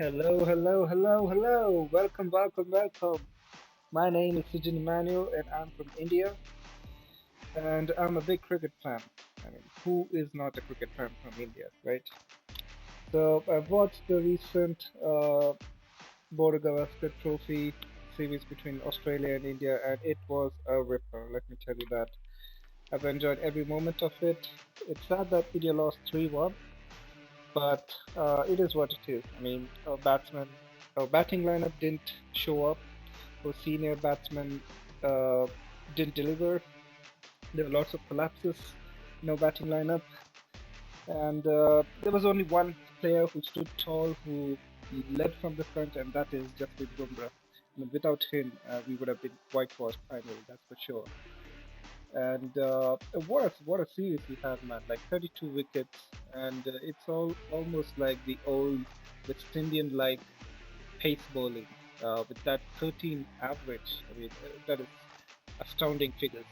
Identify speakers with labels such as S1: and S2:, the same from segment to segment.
S1: Hello, hello, hello, hello. Welcome, welcome, welcome. My name is Sujin Emmanuel and I'm from India and I'm a big cricket fan. I mean, who is not a cricket fan from India, right? So I've watched the recent Border Gavaskar Trophy series between Australia and India and it was a ripper, let me tell you that. I've enjoyed every moment of it. It's sad that India lost 3-1, but it is what it is. I mean, our batting lineup didn't show up. Our senior batsmen uh, didn't deliver. There were lots of collapses in our batting lineup, and there was only one player who stood tall, who led from the front, and that is Jasprit Bumrah. I mean, without him, we would have been whitewashed finally, that's for sure. And what a series we had, man! Like 32 wickets, and it's all almost like the old West Indian like pace bowling with that 13 average. I mean, that is astounding figures.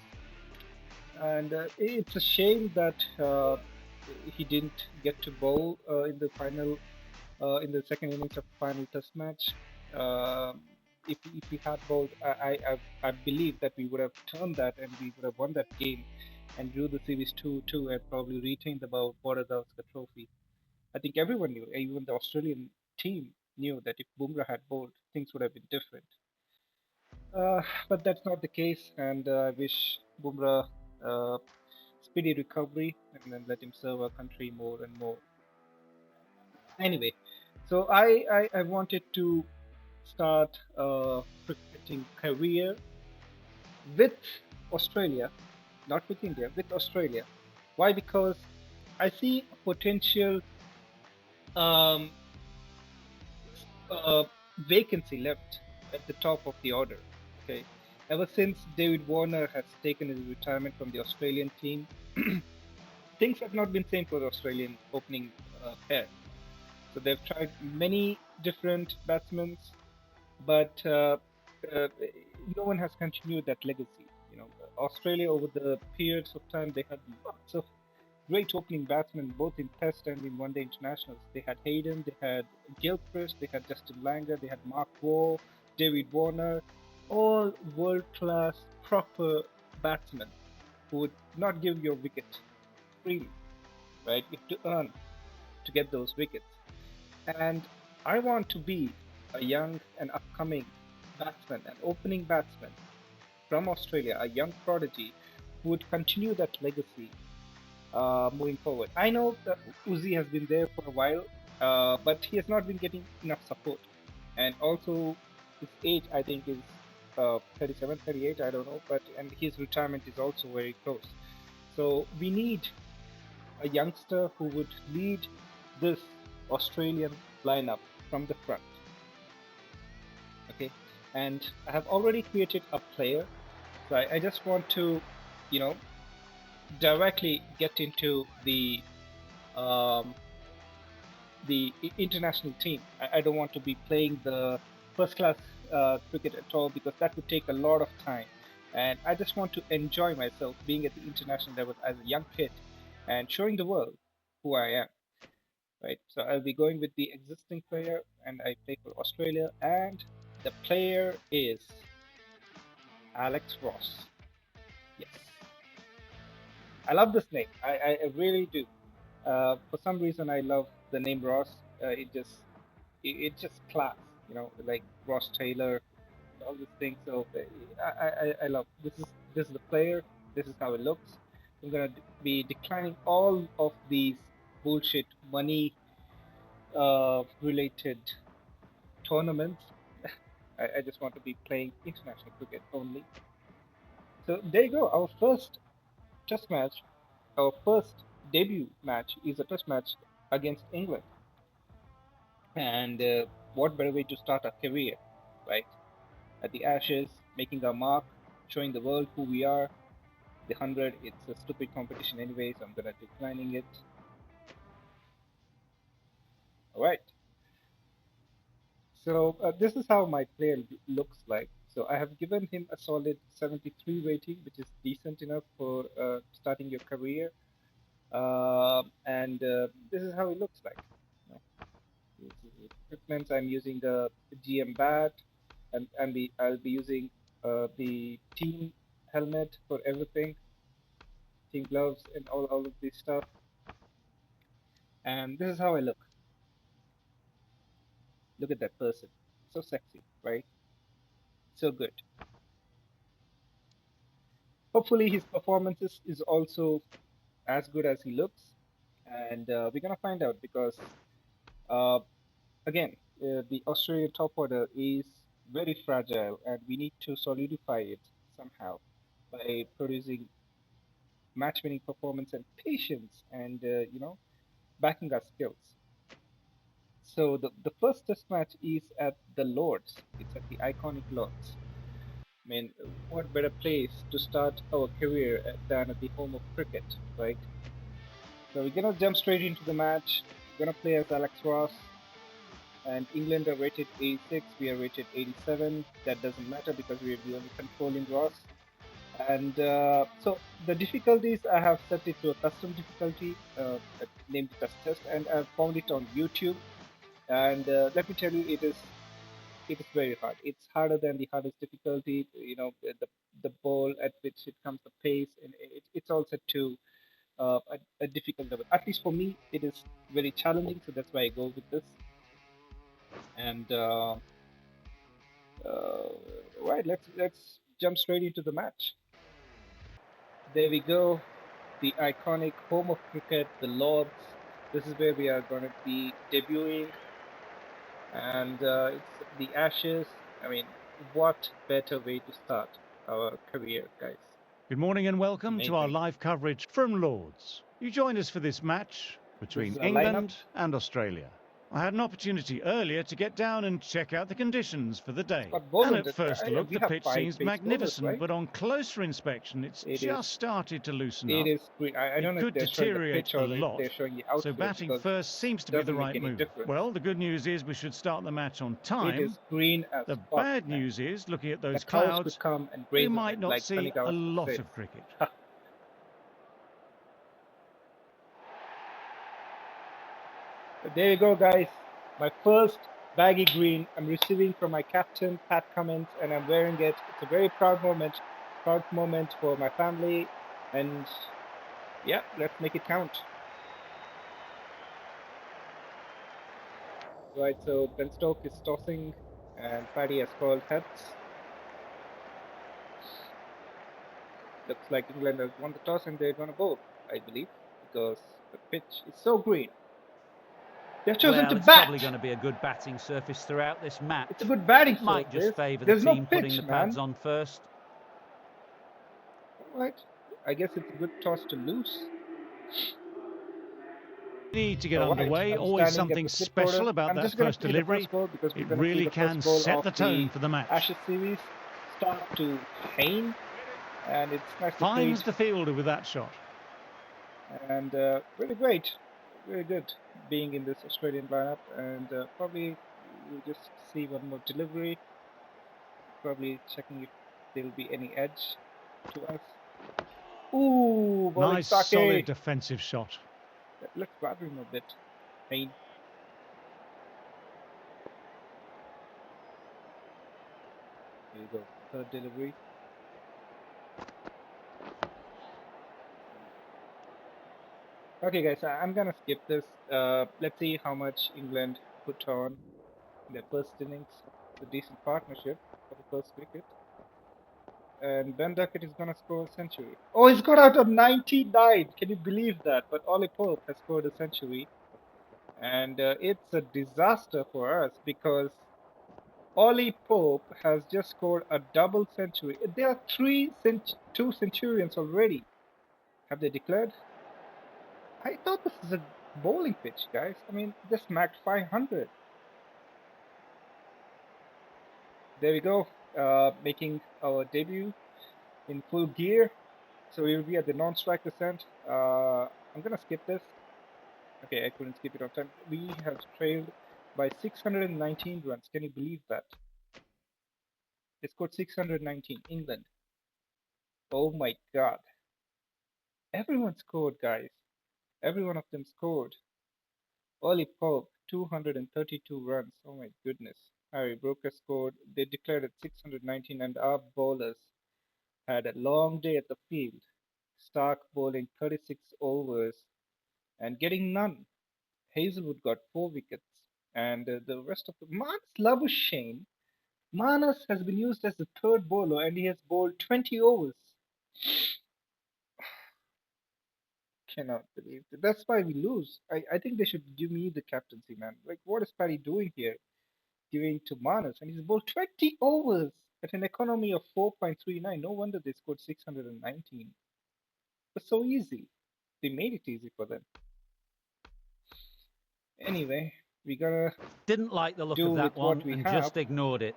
S1: And it's a shame that he didn't get to bowl in the second innings of the final Test match. Um if we had bowled, I believe that we would have turned that and we would have won that game and drew the series 2-2 and probably retained the Border Gavaskar Trophy. I think everyone knew, even the Australian team knew that if Bumrah had bowled, things would have been different. But that's not the case, and I wish Bumrah uh, speedy recovery and then let him serve our country more and more. Anyway, so I wanted to start a cricketing career with Australia, not with India, with Australia. Why? Because I see a potential um, uh, vacancy left at the top of the order. Okay, ever since David Warner has taken his retirement from the Australian team, things have not been same for the Australian opening pair. So they've tried many different batsmen, but uh, no one has continued that legacy. You know, Australia over the periods of time they had lots of great opening batsmen, both in Test and in One Day Internationals. They had Hayden, they had Gilchrist, they had Justin Langer, they had Mark Waugh, David Warner, all world class, proper batsmen who would not give your wicket freely, right? You have to earn to get those wickets. And I want to be a young and upcoming batsman, an opening batsman from Australia, a young prodigy who would continue that legacy moving forward. I know that Uzi has been there for a while, but he has not been getting enough support. And also, his age, I think, is 37, 38, I don't know, but and his retirement is also very close. So we need a youngster who would lead this Australian lineup from the front. Okay, and I have already created a player, so I just want to, you know, directly get into um, the international team. I don't want to be playing the first class cricket at all because that would take a lot of time. And I just want to enjoy myself being at the international level as a young kid and showing the world who I am. Right. So I'll be going with the existing player, and I play for Australia, and the player is Alex Ross. Yes, I love this name. I really do. For some reason, I love the name Ross. It just class, like Ross Taylor, and all these things. So I love this is the player. This is how it looks. I'm gonna be declining all of these bullshit money related tournaments. I just want to be playing international cricket only. So there you go. Our first test match, our first debut match is a test match against England. And what better way to start a career, right? At the Ashes, making our mark, showing the world who we are. The 100, it's a stupid competition anyway, so I'm gonna declining it. All right. So this is how my player looks like. So I have given him a solid 73 rating, which is decent enough for starting your career. And this is how it looks like. You know, this is it. equipment, I'm using a GM bat, and I'll be using the team helmet for everything, team gloves, and all of this stuff. And this is how I look. Look at that person, so sexy, right? So good. Hopefully, his performances is also as good as he looks, and we're gonna find out because uh, again, the Australian top order is very fragile, and we need to solidify it somehow by producing match-winning performance and patience, and backing our skills. So the first test match is at the Lords. It's at the iconic Lords. I mean, what better place to start our career than at the home of cricket, right? So we're gonna jump straight into the match. We're gonna play as Alex Ross, and England are rated 86. We are rated 87. That doesn't matter because we are the only controlling Ross. And so the difficulties, I have set it to a custom difficulty, named it as test, and I've found it on YouTube. And let me tell you, it is very hard. It's harder than the hardest difficulty. The ball at which it comes, the pace, and it's all set to a difficult level. At least for me, it is very challenging. So that's why I go with this. And uh, right, let's jump straight into the match. There we go. The iconic home of cricket, the Lords. This is where we are going to be debuting, and it's the Ashes. I mean, what better way to start our career, guys?
S2: Good morning and welcome to our
S1: Amazing.
S2: live coverage from Lords. You joined us for this match
S1: This
S2: between
S1: is our lineup.
S2: England and Australia. I had an opportunity earlier to get down and check out the conditions for the day.
S1: Scott
S2: And
S1: Boland.
S2: at first look,
S1: We
S2: the
S1: have
S2: pitch
S1: five
S2: seems
S1: pace bowlers,
S2: magnificent,
S1: right?
S2: but on closer inspection, it's
S1: It is.
S2: just started to loosen
S1: It
S2: up.
S1: is green. I
S2: It
S1: don't know if
S2: could
S1: they're showing the
S2: deteriorate
S1: pitch
S2: a
S1: or if
S2: lot.
S1: they're showing the
S2: So
S1: outfield
S2: batting
S1: because
S2: first seems to be the
S1: doesn't make
S2: right
S1: any
S2: move.
S1: difference.
S2: Well, the good news is we should start the match on
S1: It
S2: time.
S1: is green as
S2: The
S1: fuck,
S2: bad
S1: man.
S2: news is, looking at
S1: The
S2: those
S1: cows could
S2: clouds,
S1: come and
S2: we
S1: graze on it,
S2: might not
S1: like Sunny
S2: see a
S1: Gavaskar
S2: lot
S1: says.
S2: of cricket.
S1: There you go, guys. My first baggy green I'm receiving from my captain, Pat Cummins, and I'm wearing it. It's a very proud moment for my family. And yeah, let's make it count. Right, so Ben Stokes is tossing, and Paddy has called heads. Looks like England has won the toss and they're going to bowl, I believe, because the pitch is so green. They've chosen
S3: Well,
S1: to
S3: it's probably
S1: bat.
S3: going to be a good batting surface throughout this match.
S1: It's a good batting
S3: It might just
S1: surface.
S3: favour the
S1: There's no
S3: team putting
S1: pitch,
S3: the pads
S1: man.
S3: on first.
S1: All right. I guess it's a good toss to lose.
S2: Need to get
S1: All right.
S2: underway.
S1: I'm
S2: Always
S1: standing at
S2: something
S1: the slip order.
S2: special about
S1: I'm
S2: that
S1: just going
S2: first
S1: to hit the
S2: delivery.
S1: first ball because we're
S2: It
S1: going to see
S2: really
S1: the first
S2: can
S1: ball
S2: set
S1: of
S2: the
S1: the
S2: tone for the match.
S1: Ashes series start to Hayne. And it's nicely played.
S2: Finds the fielder with that shot.
S1: And really great. Very good being in this Australian lineup. And probably we'll just see one more delivery. Probably checking if there will be any edge to us. Ooh, bowling
S2: Nice, solid
S1: Sake.
S2: defensive shot.
S1: Let's bother him a bit. Hayne. Here you go. Third delivery. Okay, guys, I'm gonna skip this. Let's see how much England put on in their first innings. It's a decent partnership for the first wicket. And Ben Duckett is gonna score a century. Oh, he's got out of 99. Can you believe that? But Ollie Pope has scored a century, and it's a disaster for us because Ollie Pope has just scored a double century. There are two centurions already. Have they declared? I thought this is a bowling pitch, guys. I mean, they smacked 500. There we go, making our debut in full gear. So we will be at the non-strike descent. I'm gonna skip this. Okay, I couldn't skip it on time. We have trailed by 619 runs. Can you believe that? They scored 619. England. Oh my God! Everyone scored, guys. Every one of them scored. Ollie Pope, 232 runs. Oh my goodness. Harry Broker scored. They declared at 619, and our bowlers had a long day at the field. Stark bowling 36 overs and getting none. Hazelwood got 4 wickets, and the rest of the Manas Labuschagne. Manas has been used as the third bowler, and he has bowled 20 overs. Cannot believe that. That's why we lose. I think they should give me the captaincy, man. Like, what is Paddy doing here? Giving to Manas, and he's bowled 20 overs at an economy of 4.39. No wonder they scored 619. It was so easy. They made it easy for them. Anyway, we gotta
S3: Didn't like the look
S1: do
S3: of that
S1: with what
S3: one
S1: we
S3: and
S1: have.
S3: just ignored it.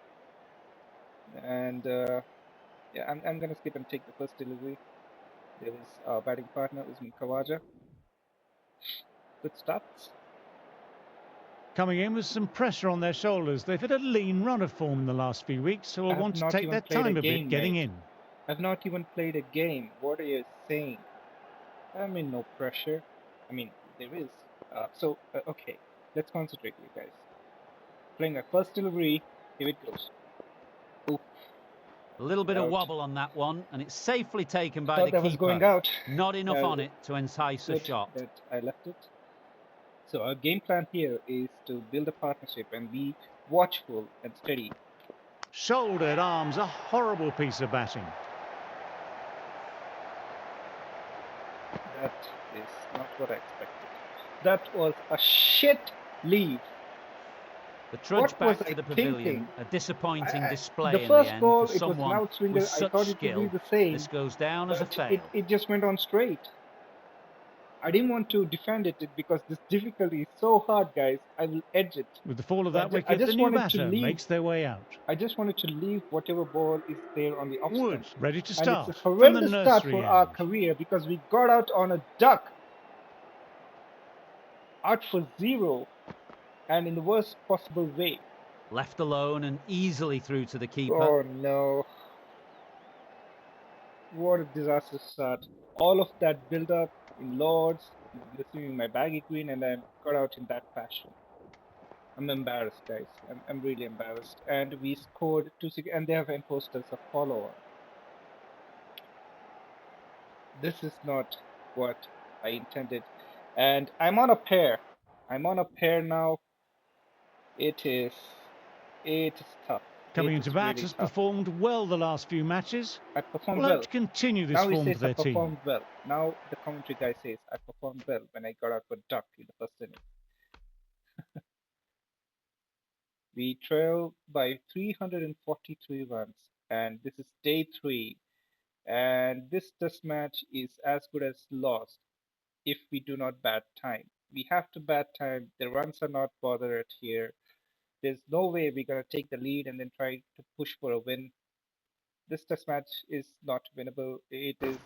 S1: And yeah, I'm gonna skip and take the first delivery. There is our batting partner, Usman Khawaja. Good starts.
S2: Coming in with some pressure on their shoulders. They've had a lean run of form in the last few weeks, so will
S1: I have
S2: want to
S1: not
S2: take
S1: even
S2: their
S1: played a
S2: time a
S1: game,
S2: bit getting
S1: mate.
S2: in.
S1: I've not even played a game. What are you saying? I mean, no pressure. I mean, there is. Okay, let's concentrate, you guys. Playing my first delivery. Here it goes. Oof.
S3: A little bit of
S1: Out.
S3: wobble on that one, and it's safely taken by
S1: Thought
S3: the
S1: that was going
S3: keeper.
S1: out.
S3: Not enough
S1: Yeah,
S3: on it to entice a
S1: good
S3: shot.
S1: that I left it. So our game plan here is to build a partnership and be watchful and steady.
S2: Shouldered arms, a horrible piece of batting.
S1: That is not what I expected. That was a shit leave.
S3: The trudge
S1: What
S3: back
S1: was
S3: to
S1: I
S3: the pavilion,
S1: thinking?
S3: a disappointing
S1: The
S3: display in the
S1: first
S3: end
S1: ball,
S3: for
S1: it was an
S3: someone
S1: outswinger.
S3: with
S1: I
S3: such
S1: thought it would be
S3: skill.
S1: the same,
S3: This goes down as a
S1: but
S3: fail.
S1: it just went on straight. I didn't want to defend it because this difficulty is so hard, guys. I will edge it.
S2: With the fall of
S1: So
S2: that wicket, the
S1: just
S2: new
S1: wanted to
S2: batter
S1: leave.
S2: makes their way out.
S1: I just wanted to leave whatever ball is there on the off
S2: Wood,
S1: stump.
S2: ready to
S1: And it's a
S2: start from the
S1: horrendous start
S2: nursery
S1: for our
S2: end.
S1: career because we got out on a duck. Out for 0. And in the worst possible way.
S3: Left alone and easily through to the keeper.
S1: Oh no. What a disastrous start. All of that build up in Lords, receiving my baggy queen, and then got out in that fashion. I'm embarrassed, guys. I'm really embarrassed. And we scored 2-6, and they have enforced us a follow-on. This is not what I intended. And I'm on a pair. I'm on a pair now. It is tough.
S2: Coming
S1: It
S2: into
S1: is
S2: bat,
S1: really
S2: has
S1: tough.
S2: performed well the last few matches.
S1: I performed
S2: Will
S1: well.
S2: hope to continue this
S1: Now he
S2: form
S1: says
S2: for
S1: I
S2: their team.
S1: performed well. Now the commentary guy says I performed well when I got out for duck in the first inning. We trail by 343 runs, and this is day 3. And this test match is as good as lost if we do not bat time. We have to bat time. The runs are not bothered here. There's no way we're gonna take the lead and then try to push for a win. This test match is not winnable. It is.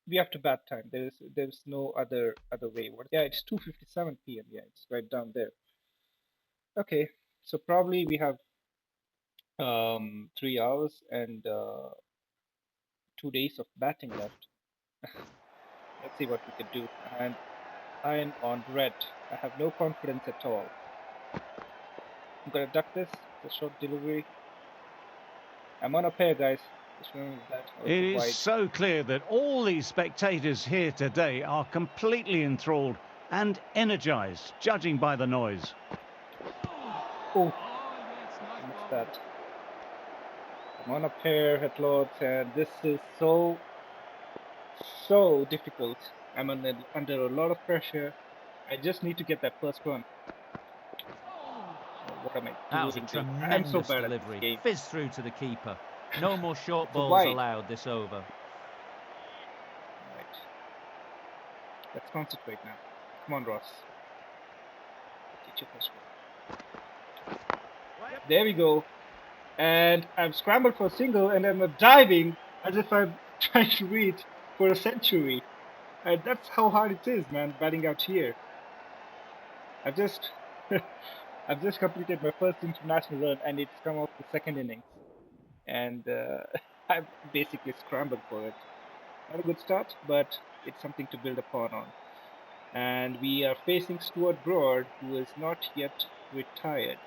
S1: We have to bat time. There's no other way. Yeah, it's 2:57 p.m. Yeah, it's right down there. Okay, so probably we have 3 hours and 2 days of batting left. Let's see what we can do. And I'm on red. I have no confidence at all. I'm gonna duck this. It's a short delivery. I'm on a pair, guys. Just remember that.
S2: It is
S1: Wide.
S2: so clear that all these spectators here today are completely enthralled and energized, judging by the noise.
S1: Oh, I missed that. I'm on a pair at Lords, and this is so difficult. I'm under a lot of pressure. I just need to get that first one. What am I doing?
S3: That was a
S1: I'm
S3: tremendous
S1: so bad
S3: delivery.
S1: at this game.
S3: Fizz through to the keeper. No more short
S1: It's a
S3: balls
S1: wide.
S3: allowed this over.
S1: Right. Let's concentrate now. Come on, Ross. Get your first one. There we go. And I'm scrambled for a single, and I'm diving as if I'm trying to reach for a century. And that's how hard it is, man, batting out here. I've just I've just completed my first international run, and it's come off the second innings, and I've basically scrambled for it. Not a good start, but it's something to build upon on. And we are facing Stuart Broad, who is not yet retired.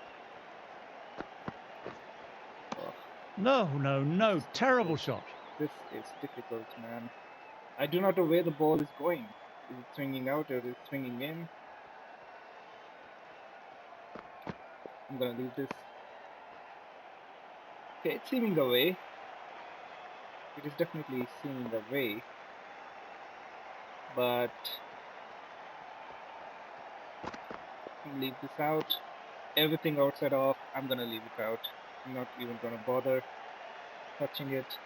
S1: Oh,
S2: No, no, no.
S1: this is
S2: Terrible
S1: difficult.
S2: shot.
S1: This is difficult, man. I do not know where the ball is going. Is it swinging out or is it swinging in? I'm gonna leave this. Okay, it's seeming away. It is definitely seeming away. But I'm gonna leave this out. Everything outside off, I'm gonna leave it out. I'm not even gonna bother touching it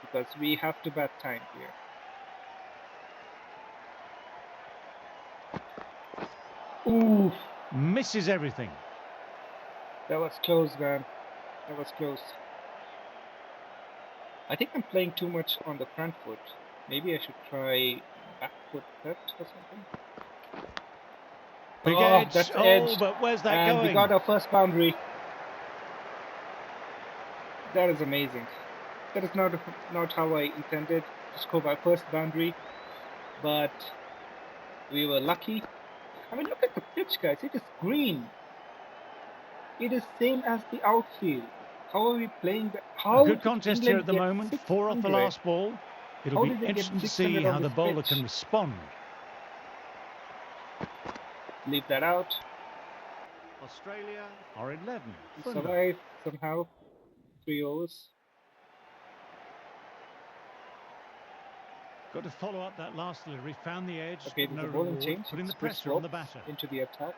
S1: because we have to bat time here. Ooh,
S2: Misses everything.
S1: that was close, man. That was close. I think I'm playing too much on the front foot. Maybe I should try back foot cut or something.
S2: Big
S1: Oh,
S2: edge.
S1: that's
S2: Oh,
S1: edged.
S2: but where's that
S1: And we
S2: going?
S1: got our first boundary. That is amazing. That is not how I intended to score my first boundary, but we were lucky. I mean, look at the pitch, guys. It is green. It is same as the outfield. How are we playing that?
S2: A
S1: How
S2: good
S1: did
S2: contest here
S1: England
S2: at the
S1: get
S2: moment. 4 off the
S1: 600?
S2: last ball. It'll
S1: How
S2: be
S1: did they get
S2: interesting to see
S1: 600
S2: how
S1: on
S2: the
S1: this
S2: bowler
S1: pitch?
S2: can respond.
S1: Leave that out.
S2: Australia are 11
S1: We
S2: for none.
S1: survived somehow. 3 overs.
S2: Got to follow up that last delivery. Found the edge,
S1: Okay,
S2: but
S1: there's
S2: no
S1: a bowling
S2: reward.
S1: change.
S2: Putting
S1: It's
S2: the
S1: Chris
S2: pressure on the
S1: Woakes
S2: batter.
S1: into the attack.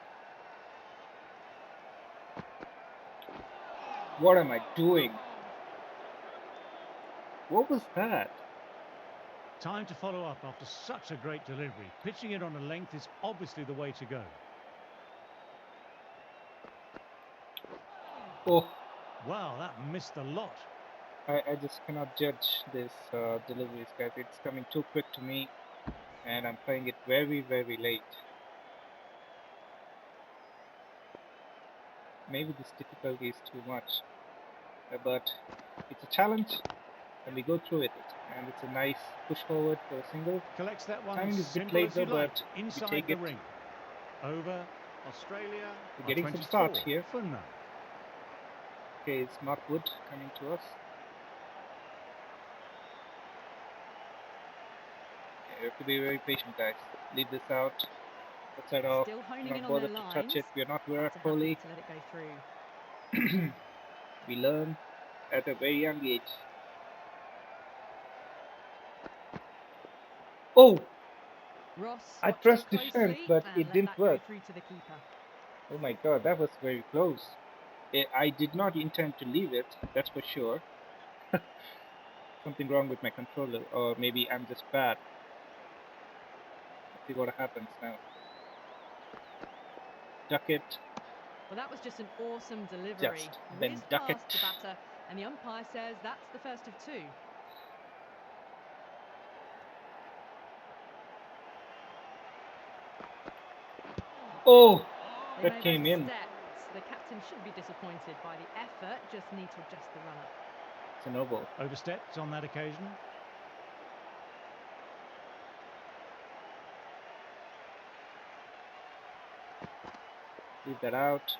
S1: What am I doing? What was that?
S2: Time to follow up after such a great delivery. Pitching it on a length is obviously the way to go.
S1: Oh,
S2: Wow, that missed a lot.
S1: I just cannot judge this deliveries, guys. It's coming too quick to me, and I'm playing it very, very late. Maybe this difficulty is too much, but it's a challenge, and we go through it. And it's a nice push forward for a single.
S2: Collects that one
S1: Timing is a bit
S2: simple
S1: late
S2: as you
S1: though,
S2: like.
S1: but we
S2: Inside
S1: take
S2: the
S1: it.
S2: ring. Over. Australia
S1: We're
S2: are
S1: getting some
S2: 24
S1: start here.
S2: for none.
S1: Okay, it's Mark Wood coming to us. Okay, we have to be very patient, guys. Leave this out. Outside off.
S4: Still honing
S1: Not
S4: in on their
S1: bothered to touch
S4: lines.
S1: it. We are not
S4: But
S1: Virat
S4: are happy
S1: Kohli.
S4: to let it go through.
S1: We learn at a very young age. Oh!
S4: Ross
S1: I
S4: watched
S1: pressed
S4: it
S1: defense,
S4: closely
S1: but
S4: and
S1: it
S4: let
S1: didn't
S4: that
S1: work.
S4: go through to the keeper.
S1: Oh my god, that was very close. I did not intend to leave it, that's for sure. Something wrong with my controller, or maybe I'm just bad. Let's see what happens now. Duck it.
S4: Well, that was just an awesome delivery.
S1: Just then
S4: Whizzed
S1: duck it.
S4: past the batter, and the umpire says that's the first of two.
S1: Oh!
S4: They
S1: That
S4: made
S1: came
S4: those
S1: in.
S4: steps. The captain shouldn't be disappointed by the effort, just need to adjust the run-up.
S1: It's a no ball.
S2: Overstepped on that occasion.
S1: Leave that out.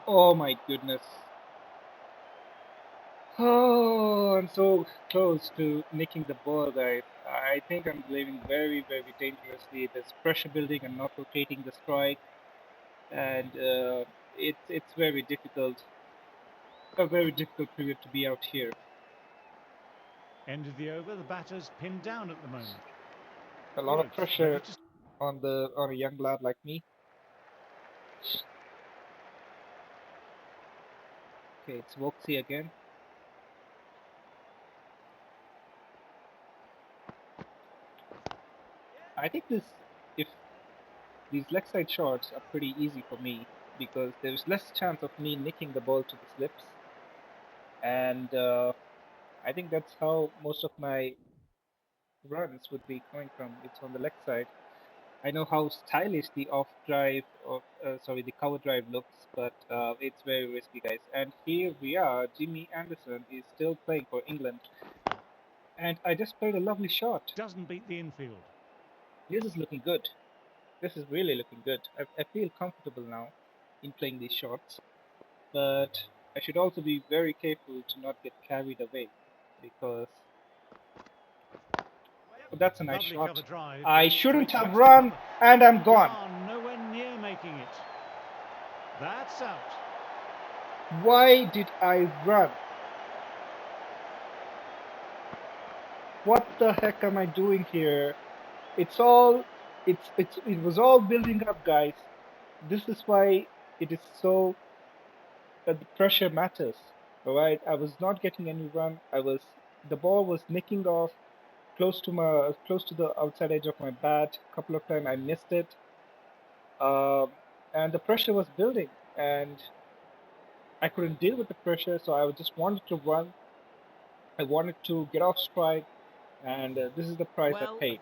S1: Oh my goodness. Oh, I'm so close to nicking the ball, guys. I think I'm living very, very dangerously. There's pressure building. I'm not rotating the strike, and it's very difficult. A very difficult period to be out here.
S2: End of the over. The batter's pinned down at the moment.
S1: A lot of
S2: Wood
S1: pressure
S2: ready to...
S1: on a young lad like me. Okay, it's Voxy again. I think if these leg side shots are pretty easy for me because there's less chance of me nicking the ball to the slips, and I think that's how most of my runs would be coming from. It's on the leg side. I know how stylish the off drive, or sorry, the cover drive looks, but it's very risky, guys. And here we are. Jimmy Anderson is still playing for England, and I just played a lovely shot.
S2: Doesn't beat the infield.
S1: This is looking good. This is really looking good. I feel comfortable now in playing these shots, but I should also be very careful to not get carried away because that's a nice
S2: Lovely
S1: shot.
S2: cover drive.
S1: I shouldn't
S2: Straight
S1: have
S2: through to
S1: run,
S2: cover.
S1: and I'm gone.
S2: Nowhere near making it. That's out.
S1: Why did I run? What the heck am I doing here? It was all building up, guys. This is why it is so the pressure matters. All right, I was not getting any run. The ball was nicking off close to the outside edge of my bat. A couple of times I missed it, and the pressure was building, and I couldn't deal with the pressure. So I just wanted to run. I wanted to get off strike, and this is the price I
S3: Well,
S1: paid.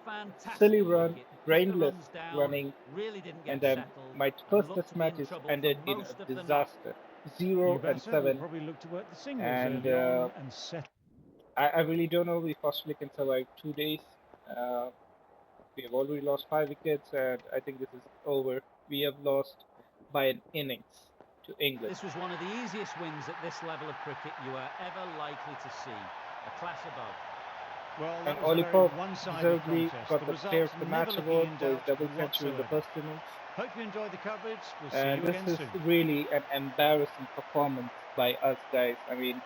S1: Silly
S3: fantastic
S1: run,
S3: wicket. Got the
S1: brainless
S3: runs down,
S1: running,
S3: really didn't
S1: and
S3: get
S1: then
S3: settled,
S1: my
S3: and
S1: first
S3: looked
S1: test
S3: to be
S1: match
S3: in
S1: is
S3: trouble for
S1: ended in
S3: most
S1: a
S3: of the night.
S1: disaster. 0 and
S2: Uvasa will
S1: 7,
S2: probably look to work the singles
S1: and
S2: early on and set.
S1: I really don't know if Australia can survive 2 days. Uh, we have already lost 5 wickets, and I think this is over. We have lost by an innings to England.
S3: This was one of the easiest wins at this level of cricket you are ever likely to see. A class above.
S2: Well,
S1: And
S2: that was a
S1: Ollie
S2: very
S1: Pope
S2: one-sided
S1: deservedly
S2: contest.
S1: got
S2: The
S1: the Player
S2: results
S1: of the
S2: never
S1: Match
S2: looking
S1: award
S2: in
S1: for his
S2: doubt
S1: double century in the
S2: whatsoever.
S1: first innings.
S2: Hope you enjoyed the coverage. We'll see
S1: And
S2: you
S1: this
S2: again
S1: is
S2: soon.
S1: really an embarrassing performance by us guys. I mean,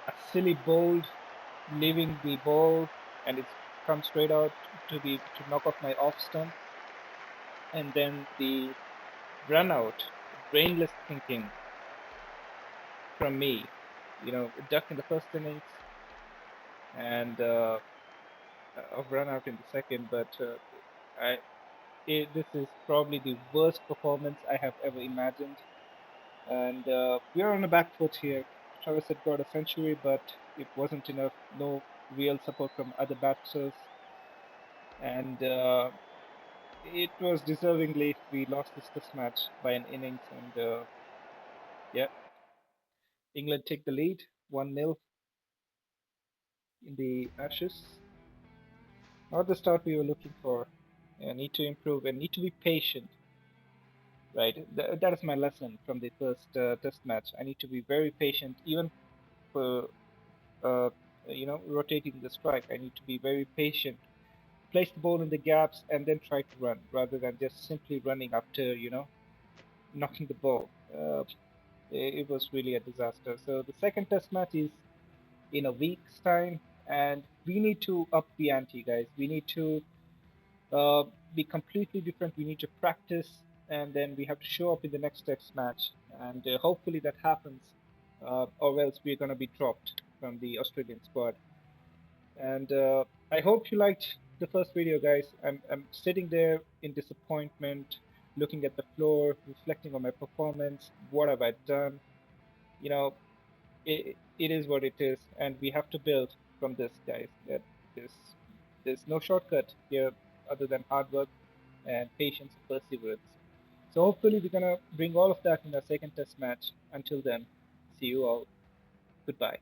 S1: a silly bowled, leaving the ball, and it's come straight out to knock off my off stump, and then the run out, brainless thinking from me. A duck in the first innings, and a run out in the second. But this is probably the worst performance I have ever imagined. And we are on a back foot here. Travis had got a century, but it wasn't enough. No real support from other batsers, and it was deservingly we lost this test match by an innings. And yeah, England take the lead, 1-0 in the Ashes. Not the start we were looking for. Need to improve and need to be patient. Right, that is my lesson from the first test match. I need to be very patient, even for rotating the strike. I need to be very patient, place the ball in the gaps, and then try to run rather than just simply running after knocking the ball. It was really a disaster. So the second test match is in a week's time, and we need to up the ante, guys. We need to be completely different. We need to practice, and then we have to show up in the next test match, and hopefully that happens, or else we're gonna be dropped from the Australian squad. And I hope you liked the first video, guys. I'm sitting there in disappointment, looking at the floor, reflecting on my performance. What have I done? You know, it is what it is, and we have to build from this, guys. There's, there's no shortcut here other than hard work and patience and perseverance. So hopefully we're gonna bring all of that in our second test match. Until then, see you all. Goodbye.